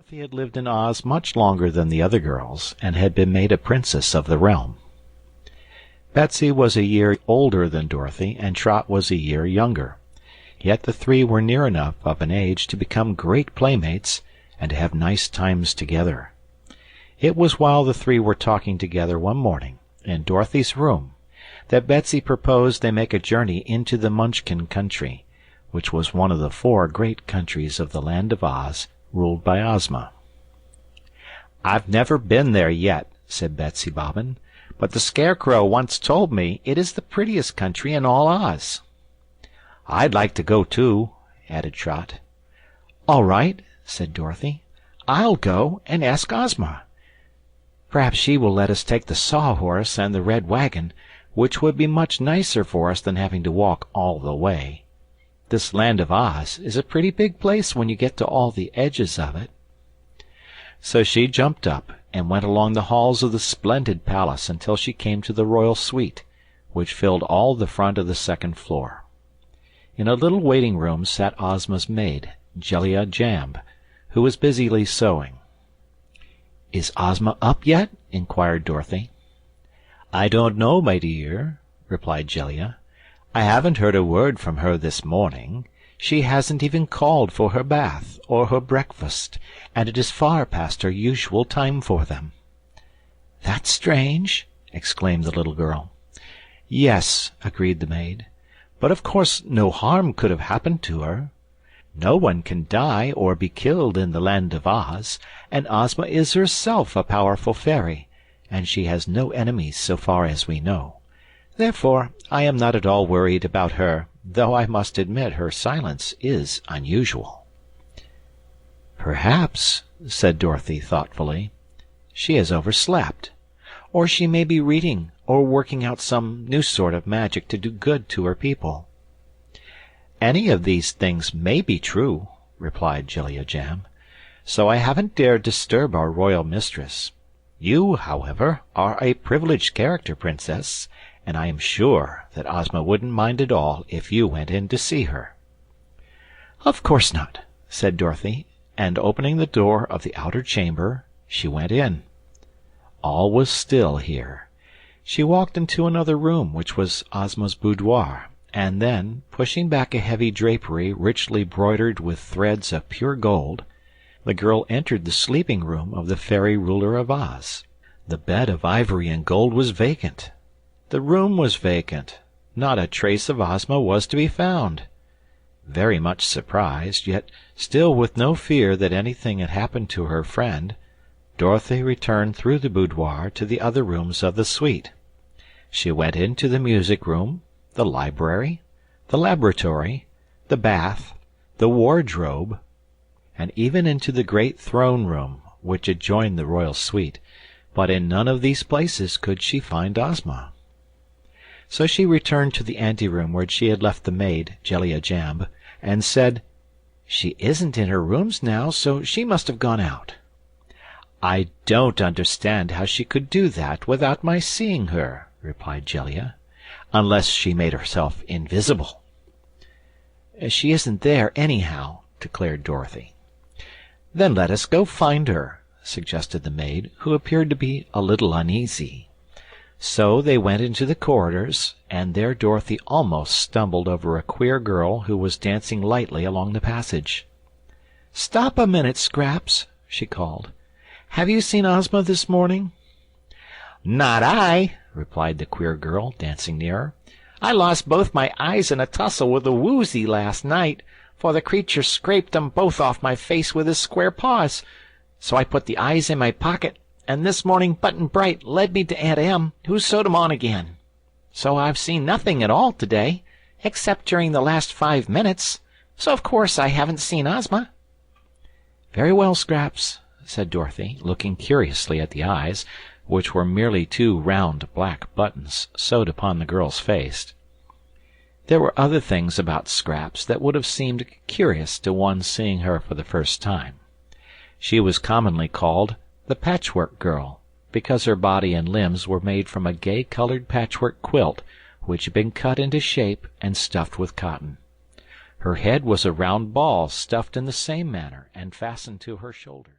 Dorothy had lived in Oz much longer than the other girls, and had been made a princess of the realm. Betsy was a year older than Dorothy, and Trot was a year younger. Yet the three were near enough of an age to become great playmates and to have nice times together. It was while the three were talking together one morning, in Dorothy's room, that Betsy proposed they make a journey into the Munchkin country, which was one of the 4 great countries of the land of Oz, ruled by Ozma. "I've never been there yet," said Betsy Bobbin, "but the Scarecrow once told me it is the prettiest country in all Oz." "I'd like to go too," added Trot. "All right," said Dorothy. "I'll go and ask Ozma. Perhaps she will let us take the Sawhorse and the Red Wagon, which would be much nicer for us than having to walk all the way. This land of Oz is a pretty big place when you get to all the edges of it." So she jumped up and went along the halls of the splendid palace until she came to the royal suite, which filled all the front of the second floor. In a little waiting room sat Ozma's maid, Jellia Jamb, who was busily sewing. "Is Ozma up yet?" inquired Dorothy. "I don't know, my dear," replied Jellia. "I haven't heard a word from her this morning. She hasn't even called for her bath or her breakfast, and it is far past her usual time for them." "That's strange!" exclaimed the little girl. "Yes," agreed the maid, "but of course no harm could have happened to her. No one can die or be killed in the land of Oz, and Ozma is herself a powerful fairy, and she has no enemies so far as we know. Therefore, I am not at all worried about her, though I must admit her silence is unusual." "Perhaps," said Dorothy thoughtfully, "she has overslept. Or she may be reading or working out some new sort of magic to do good to her people." "Any of these things may be true," replied Jellia Jamb, "so I haven't dared disturb our royal mistress. You, however, are a privileged character, Princess, and I am sure that Ozma wouldn't mind at all if you went in to see her." "Of course not," said Dorothy, and opening the door of the outer chamber, she went in. All was still here. She walked into another room, which was Ozma's boudoir, and then, pushing back a heavy drapery richly broidered with threads of pure gold, the girl entered the sleeping room of the fairy ruler of Oz. The bed of ivory and gold was vacant. The room was vacant. Not a trace of Ozma was to be found. Very much surprised, yet still with no fear that anything had happened to her friend, Dorothy returned through the boudoir to the other rooms of the suite. She went into the music room, the library, the laboratory, the bath, the wardrobe, and even into the great throne room, which adjoined the royal suite, but in none of these places could she find Ozma. So she returned to the anteroom where she had left the maid, Jellia Jamb, and said, "She isn't in her rooms now, so she must have gone out." "I don't understand how she could do that without my seeing her," replied Jellia, "unless she made herself invisible." "She isn't there, anyhow," declared Dorothy. "Then let us go find her," suggested the maid, who appeared to be a little uneasy. So they went into the corridors, and there Dorothy almost stumbled over a queer girl who was dancing lightly along the passage. "Stop a minute, Scraps," she called. "Have you seen Ozma this morning?" "Not I," replied the queer girl, dancing nearer. "I lost both my eyes in a tussle with a woozy last night, for the creature scraped 'em both off my face with his square paws. So I put the eyes in my pocket, and this morning Button-Bright led me to Aunt Em, who sewed 'em on again. So I've seen nothing at all today, except during the last 5 minutes, so of course I haven't seen Ozma." "Very well, Scraps," said Dorothy, looking curiously at the eyes, which were merely 2 round black buttons sewed upon the girl's face. There were other things about Scraps that would have seemed curious to one seeing her for the first time. She was commonly called the Patchwork Girl, because her body and limbs were made from a gay-colored patchwork quilt which had been cut into shape and stuffed with cotton. Her head was a round ball stuffed in the same manner and fastened to her shoulders.